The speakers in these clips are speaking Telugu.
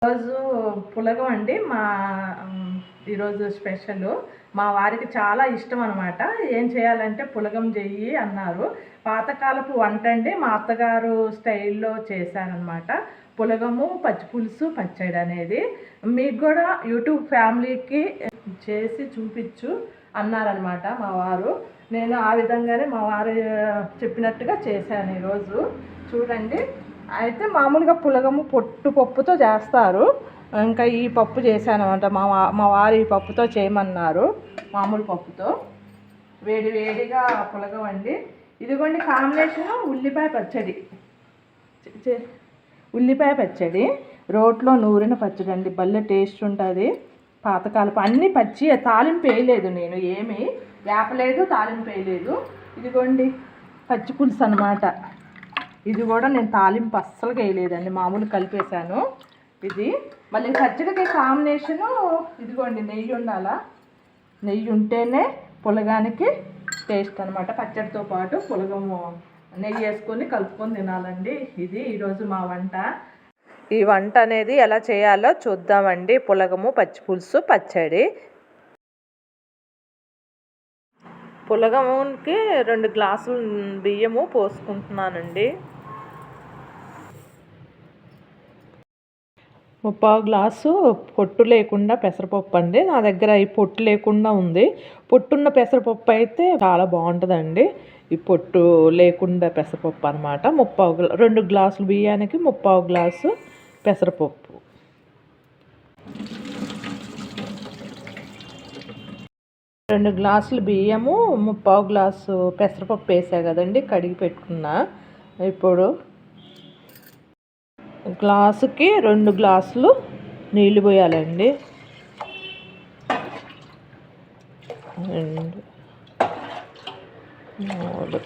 రోజు పులగం అండి. ఈరోజు స్పెషల్ మా వారికి చాలా ఇష్టం అనమాట. ఏం చేయాలంటే పులగం చెయ్యి అన్నారు. పాతకాలపు వంట అండి, మా అత్తగారు స్టైల్లో చేశారనమాట. పులగము, పచ్చిపులుసు, పచ్చడి అనేది మీకు కూడా యూట్యూబ్ ఫ్యామిలీకి చేసి చూపించు అన్నారనమాట మా వారు. నేను ఆ విధంగానే మా వారు చెప్పినట్టుగా చేశాను ఈరోజు. చూడండి, అయితే మామూలుగా పులగము పొట్టు పప్పుతో చేస్తారు. ఇంకా ఈ పప్పు చేశానమాట. మా వారు ఈ పప్పుతో చేయమన్నారు, మామూలు పప్పుతో. వేడి వేడిగా పులగం అండి. ఇదిగోండి కాంబినేషను ఉల్లిపాయ పచ్చడి. ఉల్లిపాయ పచ్చడి, రోట్లో నూరిన పచ్చడి అండి. భలే టేస్ట్ ఉంటుంది. పాతకాలపు అన్నీ పచ్చి, తాలింపు వేయలేదు నేను, ఏమీ వేపలేదు, తాలింపు వేయలేదు. ఇదిగోండి పచ్చి పులుసు అనమాట. ఇది కూడా నేను తాలింపు అస్సలు వేయలేదండి, మామూలు కలిపేశాను. ఇది మళ్ళీ పచ్చడికి కాంబినేషను ఇదిగోండి నెయ్యి ఉండాలా. నెయ్యి ఉంటేనే పులగానికి టేస్ట్ అనమాట. పచ్చడితో పాటు పులగము నెయ్యి వేసుకొని కలుపుకొని తినాలండి. ఇది ఈరోజు మా వంట. ఈ వంట అనేది ఎలా చేయాలో చూద్దామండి. పులగము, పచ్చిపులుసు, పచ్చడి. పులగముకి 2 గ్లాసులు బియ్యము పోసుకుంటున్నానండి. 3/4 గ్లాసు పొట్టు లేకుండా పెసరపప్పు అండి. నా దగ్గర ఈ పొట్టు లేకుండా ఉంది. పొట్టున్న పెసరపప్పు అయితే చాలా బాగుంటుందండి. ఈ పొట్టు లేకుండా పెసరపప్పు అనమాట. 2 గ్లాసులు బియ్యానికి 3/4 గ్లాసు పెసరపప్పు. రెండు గ్లాసులు బియ్యము, 3/4 గ్లాసు పెసరపప్పు వేసా కదండి, కడిగి పెట్టుకున్నా. ఇప్పుడు గ్లాసుకి 2 గ్లాసులు నీళ్ళు పోయాలండి. 2, 3,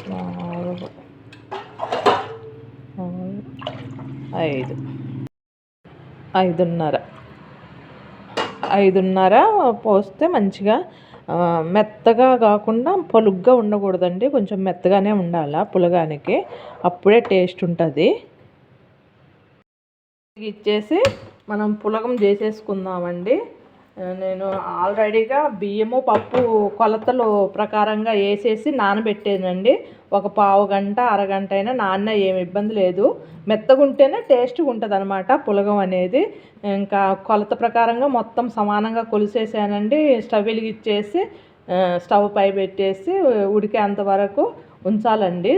4, 5, 5:30 పోస్తే మంచిగా మెత్తగా కాకుండా పొలుగ్గా ఉండకూడదండి, కొంచెం మెత్తగానే ఉండాలి పులగానికి, అప్పుడే టేస్ట్ ఉంటుంది. ఇచ్చేసి మనం పులగం చేసేసుకుందామండి. నేను ఆల్రెడీగా బియ్యము పప్పు కొలతలు ప్రకారంగా వేసేసి నానబెట్టానండి. ఒక పావు గంట, అరగంట అయినా నాన్న ఏమి ఇబ్బంది లేదు. మెత్తగా ఉంటేనే టేస్ట్గా ఉంటుంది అనమాట పులగం అనేది. ఇంకా కొలత ప్రకారంగా మొత్తం సమానంగా కొలిసేసానండి. స్టవ్ వెలిగిచ్చేసి స్టవ్ పై పెట్టేసి ఉడికేంత వరకు ఉంచాలండి.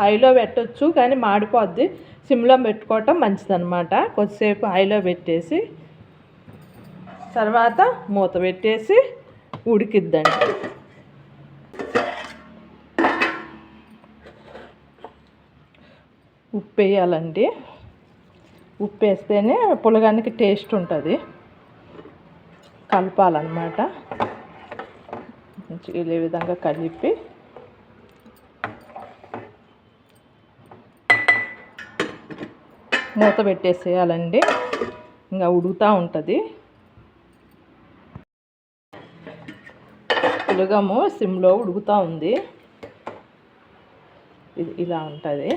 హైలో పెట్టచ్చు కానీ మాడిపోద్ది, సిమ్లో పెట్టుకోవటం మంచిదన్నమాట. కొద్దిసేపు హైలో పెట్టేసి తర్వాత మూత పెట్టేసి ఉడికిద్దండి. ఉప్పు వేయాలండి. ఉప్పు వేస్తేనే పులగానికి టేస్ట్ ఉంటుంది. కలపాలన్నమాట. ఈ విధంగా కలిపి మూత పెట్టేసేయాలండి. ఇంకా ఉడుకుతూ ఉంటుంది. పులగము సిమ్లో ఉడుకుతూ ఉంది. ఇది ఇలా ఉంటుంది.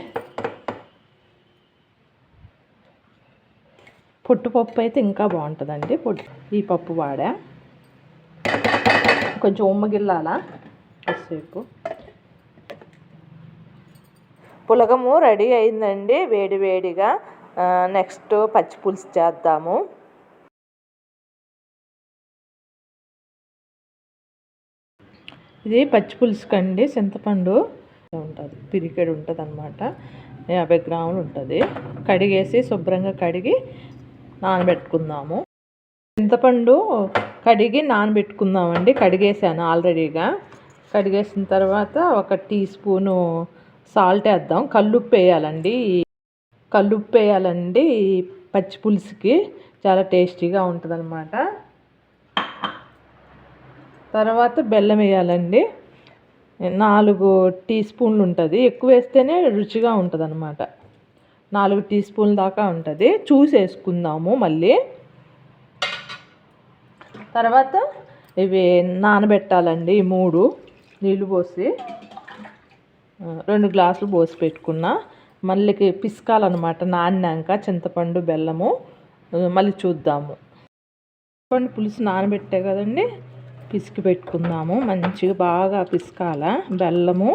పొట్టుపప్పు అయితే ఇంకా బాగుంటుందండి. ఈ పప్పు వాడా కొంచెం ఉమ్మగిల్లాలా కొద్దిసేపు. పులగము రెడీ అయిందండి వేడి వేడిగా. నెక్స్ట్ పచ్చి పులుసు చేద్దాము. ఇది పచ్చి పులుసుకండి, చింతపండు ఉంటుంది, పిరికెడు ఉంటుంది అనమాట. 50 గ్రాములు ఉంటుంది. కడిగేసి శుభ్రంగా కడిగి నానబెట్టుకుందాము. చింతపండు కడిగి నానబెట్టుకుందామండి. కడిగేసాను ఆల్రెడీగా. కడిగేసిన తర్వాత 1 టీ స్పూను సాల్ట్ వేద్దాం. కల్లుప్పు వేయాలండి. కల్లుప్పు వేయాలండి. పచ్చి పులుసుకి చాలా టేస్టీగా ఉంటుంది అనమాట. తర్వాత బెల్లం వేయాలండి. 4 టీ స్పూన్లు ఉంటుంది. ఎక్కువ వేస్తేనే రుచిగా ఉంటుంది అనమాట. 4 టీ స్పూన్ల దాకా ఉంటుంది. చూసి వేసుకుందాము మళ్ళీ. తర్వాత ఇవి నానబెట్టాలండి. 3 నీళ్ళు పోసి 2 గ్లాసులు పోసి పెట్టుకున్నా. మళ్ళీ పిసకాలన్నమాట నానినాక చింతపండు బెల్లము. మళ్ళీ చూద్దాము. చింతపండు పులుసు నానబెట్టే కదండి, పిసికి పెట్టుకుందాము. మంచిగా బాగా పిసకాల. బెల్లము,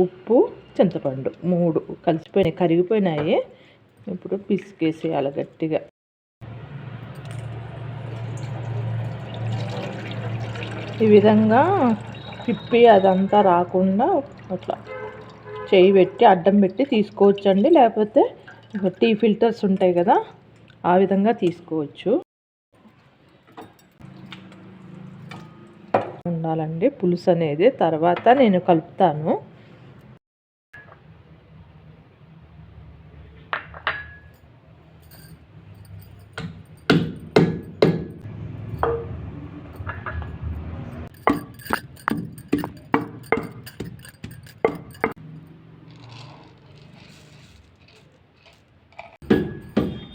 ఉప్పు, చింతపండు 3 కలిసిపోయినాయి, కరిగిపోయినాయి. ఇప్పుడు పిసికేసేయాలి గట్టిగా. ఈ విధంగా తిప్పి అదంతా రాకుండా అట్లా చేయి పెట్టి అడ్డం పెట్టి తీసుకోవచ్చండి. లేకపోతే టీ ఫిల్టర్స్ ఉంటాయి కదా, ఆ విధంగా తీసుకోవచ్చు. ఉండాలండి పులుసు అనేది. తర్వాత నేను కలుపుతాను.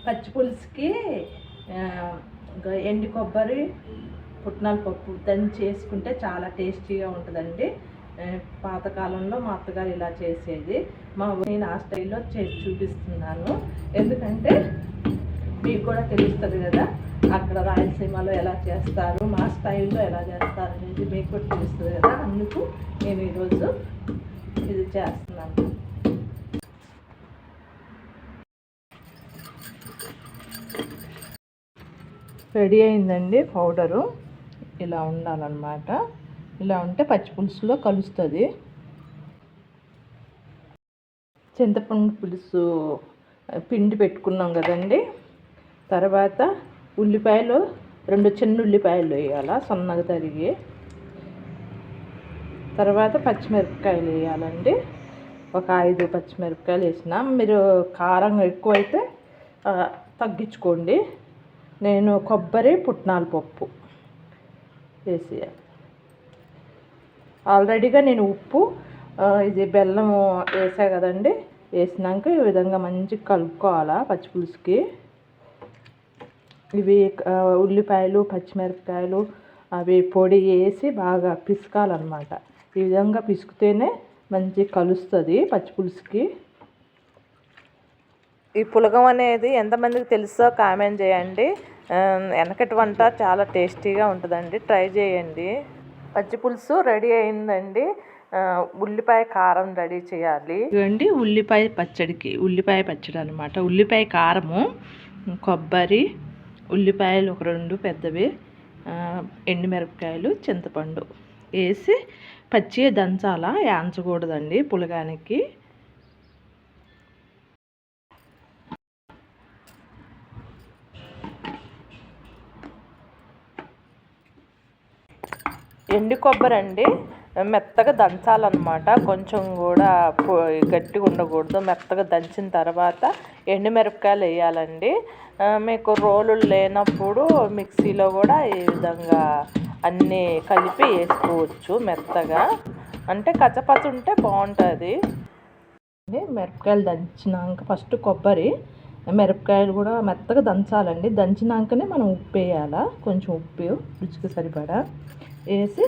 పచ్చి పులుసుకి ఎండు కొబ్బరి, పుట్నాల పప్పు దంచి చేసుకుంటే చాలా టేస్టీగా ఉంటుందండి. పాతకాలంలో మా అత్తగారు ఇలా చేసేది. నేను ఆ స్టైల్లో చేసి చూపిస్తున్నాను. ఎందుకంటే మీకు కూడా తెలుస్తుంది కదా, అక్కడ రాయలసీమలో ఎలా చేస్తారు, మా స్టైల్లో ఎలా చేస్తారు అనేది మీకు కూడా తెలుస్తుంది కదా. అందుకు నేను ఈరోజు ఇది చేస్తున్నాను. రెడీ అయిందండి పౌడరు. ఇలా ఉండాలన్నమాట. ఇలా ఉంటే పచ్చి పులుసులో కలుస్తుంది. చింతపండు పులుసు పిండి పెట్టుకున్నాం కదండి. తర్వాత ఉల్లిపాయలు 2 చిన్న ఉల్లిపాయలు వేయాలి సన్నగా తరిగి. తర్వాత పచ్చిమిరపకాయలు వేయాలండి. ఒక 5 పచ్చిమిరపకాయలు వేసిన. మీరు కారం ఎక్కువైతే తగ్గించుకోండి. నేను కొబ్బరి, పుట్నాల పప్పు వేసేయాలి. ఆల్రెడీగా నేను ఉప్పు, ఇది బెల్లం వేసా కదండి. వేసినాక ఈ విధంగా మంచిగా కలుపుకోవాలా పచ్చి పులుసుకి. ఇవి ఉల్లిపాయలు, పచ్చిమిరపకాయలు అవి పొడి వేసి బాగా పిసకాలన్నమాట. ఈ విధంగా పిసికితేనే మంచిగా కలుస్తుంది పచ్చి పులుసుకి. ఈ పులగం అనేది ఎంతమందికి తెలుసో కామెంట్ చేయండి. వెనకటి వంట చాలా టేస్టీగా ఉంటుందండి, ట్రై చేయండి. పచ్చి పులుసు రెడీ అయిందండి. ఉల్లిపాయ కారం రెడీ చేయాలి. ఇవ్వండి ఉల్లిపాయ పచ్చడి అనమాట. ఉల్లిపాయ కారము, కొబ్బరి, ఉల్లిపాయలు ఒక 2 పెద్దవి, ఎండుమిరపకాయలు, చింతపండు వేసి పచ్చిగా దంచాలా, యాంచకూడదండి పులగానికి. ఎండు కొబ్బరి అండి మెత్తగా దంచాలన్నమాట. కొంచెం కూడా గట్టిగా ఉండకూడదు. మెత్తగా దంచిన తర్వాత ఎండుమిరపకాయలు వేయాలండి. మీకు రోలులు లేనప్పుడు మిక్సీలో కూడా ఈ విధంగా అన్నీ కలిపి వేసుకోవచ్చు మెత్తగా. అంటే కచ్చపచ్చ ఉంటే బాగుంటుంది. మిరపకాయలు దంచినాక ఫస్ట్ కొబ్బరి, మిరపకాయలు కూడా మెత్తగా దంచాలండి. దంచినాకనే మనం ఉప్పు వేయాలా. కొంచెం ఉప్పు రుచికి సరిపడా వేసి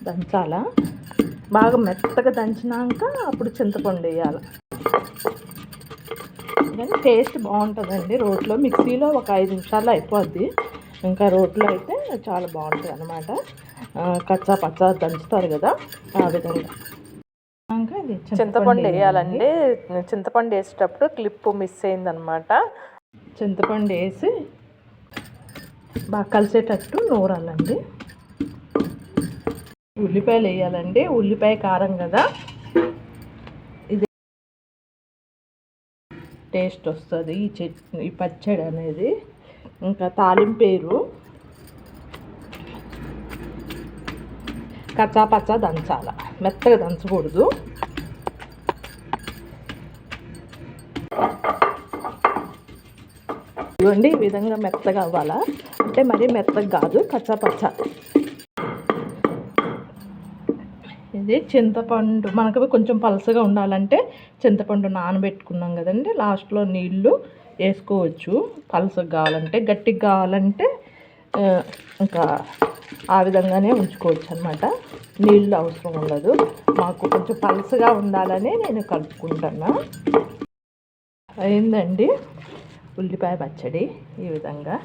దంచాల. బాగా మెత్తగా దంచినాక అప్పుడు చింతపండు వేయాలి. కానీ టేస్ట్ బాగుంటుందండి రోట్లో. మిక్సీలో ఒక 5 నిమిషాల్లో అయిపోద్ది. ఇంకా రోట్లో అయితే చాలా బాగుంటుంది అన్నమాట. కచ్చా పచ్చా దంచుతారు కదా, ఆ విధంగా. ఇది చింతపండు వేయాలండి. చింతపండు వేసేటప్పుడు క్లిప్ మిస్ అయిందనమాట. చింతపండు వేసి బాగా కలిసేటట్టు నూరాలండి. ఉల్లిపాయలు వేయాలండి. ఉల్లిపాయ కారం కదా, ఇది టేస్ట్ వస్తుంది ఈ పచ్చడి అనేది. ఇంకా తాలింపేరు కచ్చా పచ్చా దంచాల, మెత్తగా దంచకూడదు. ఇవ్వండి ఈ విధంగా మెత్తగా అవ్వాలా. అంటే మరీ మెత్తగా కాదు, కచ్చా పచ్చా. ఇది చింతపండు మనకు కొంచెం పలసగా ఉండాలంటే చింతపండు నానబెట్టుకున్నాం కదండి, లాస్ట్లో నీళ్ళు వేసుకోవచ్చు. పలసగా కావాలంటే, గట్టిగా కావాలంటే ఇంకా ఆ విధంగానే ఉంచుకోవచ్చు అనమాట. నీళ్ళు అవసరం ఉండదు. మాకు కొంచెం పలసగా ఉండాలని నేను కలుపుకుంటున్నా. అయిందండి ఉల్లిపాయ పచ్చడి ఈ విధంగా.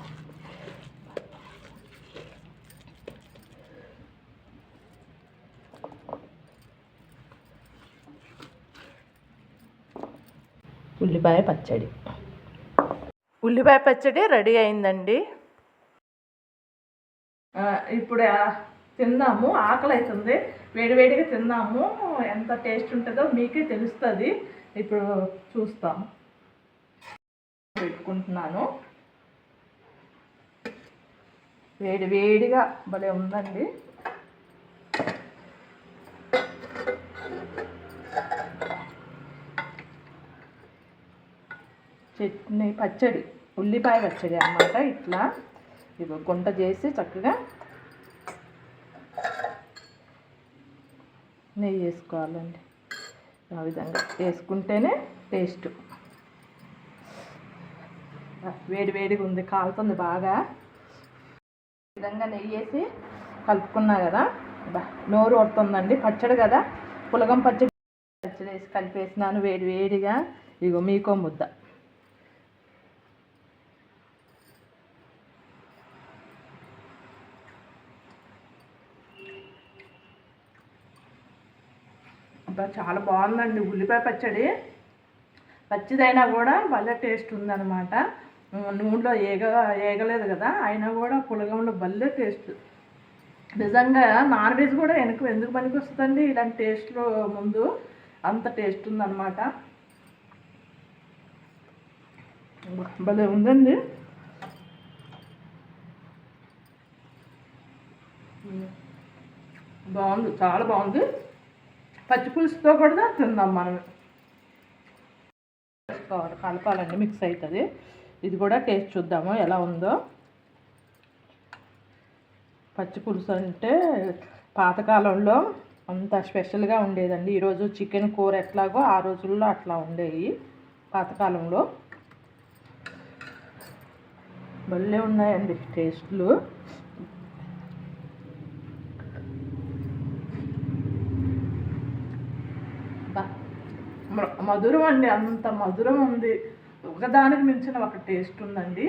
ఉల్లిపాయ పచ్చడి రెడీ అయిందండి. ఇప్పుడు తిందాము, ఆకలి అవుతుంది, వేడివేడిగా తిందాము. ఎంత టేస్ట్ ఉంటుందో మీకే తెలుస్తుంది. ఇప్పుడు చూస్తాము. పెట్టుకుంటున్నాను, వేడివేడిగా భలే ఉందండి. చట్నీ పచ్చడి, ఉల్లిపాయ పచ్చడి అన్నమాట. ఇట్లా ఇవి గుంట చేసి చక్కగా నెయ్యి వేసుకోవాలండి. ఆ విధంగా వేసుకుంటేనే టేస్ట్. వేడివేడిగా ఉంది, కాలుతుంది బాగా. ఈ విధంగా నెయ్యి వేసి కలుపుకున్నా కదా, నోరు వస్తుందండి. పచ్చడి కదా, పులగం పచ్చడి వేసి కలిపేసినాను వేడివేడిగా. ఇగో మీకో ముద్ద. చాలా బాగుందండి ఉల్లిపాయ పచ్చడి. పచ్చిదైనా కూడా భలే టేస్ట్ ఉందన్నమాట. నూనెలో ఏగలేదు కదా, అయినా కూడా పులగంలో భలే టేస్ట్. నిజంగా నాన్ వెజ్ కూడా ఎందుకు పనికి వస్తుందండి ఇలాంటి టేస్ట్లో. ముందు అంత టేస్ట్ ఉందన్నమాట. భలే ఉందండి. బాగుంది, చాలా బాగుంది. పచ్చి పులుసుతో కూడా తిందాం మనం. కలపాలండి, మిక్స్ అవుతుంది. ఇది కూడా టేస్ట్ చూద్దాము ఎలా ఉందో. పచ్చి పులుసు అంటే పాతకాలంలో అంత స్పెషల్గా ఉండేదండి. ఈరోజు చికెన్ కూర ఎట్లాగో ఆ రోజుల్లో అట్లా ఉండేవి పాతకాలంలో. భలే ఉన్నాయండి టేస్ట్లు. మధురం అండి, అంత మధురం ఉంది. ఒకదానికి మించిన ఒక టేస్ట్ ఉందండి.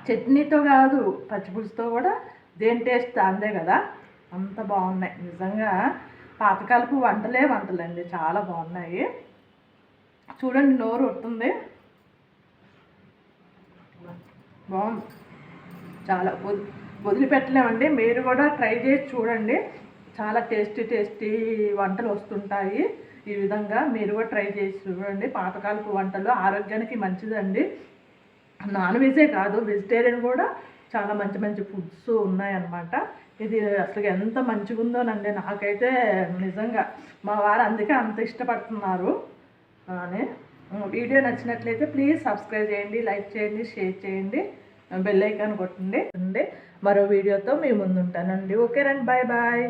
చట్నీతో కాదు, పచ్చిపులుసుతో కూడా దేని టేస్ట్ అందే కదా. అంత బాగున్నాయి నిజంగా. పాతకాలపు వంటలండి, చాలా బాగున్నాయి. చూడండి, నోరు వస్తుంది. బాగుంది, చాలా వదిలిపెట్టలేమండి. మీరు కూడా ట్రై చేసి చూడండి. చాలా టేస్టీ వంటలు వస్తుంటాయి. ఈ విధంగా మీరు కూడా ట్రై చేసి చూడండి. పాతకాలపు వంటలు ఆరోగ్యానికి మంచిదండి. నాన్ వెజే కాదు, వెజిటేరియన్ కూడా చాలా మంచి ఫుడ్స్ ఉన్నాయన్నమాట. ఇది అసలు ఎంత మంచిగా ఉందోనండి. నాకైతే నిజంగా మా వారు అందుకే అంత ఇష్టపడుతున్నారు అని. వీడియో నచ్చినట్లయితే ప్లీజ్ సబ్స్క్రైబ్ చేయండి, లైక్ చేయండి, షేర్ చేయండి, బెల్ ఐకాన్ కొట్టండి. మరో వీడియోతో మీ ముందు ఉంటానండి. ఓకేనండి, బాయ్ బాయ్.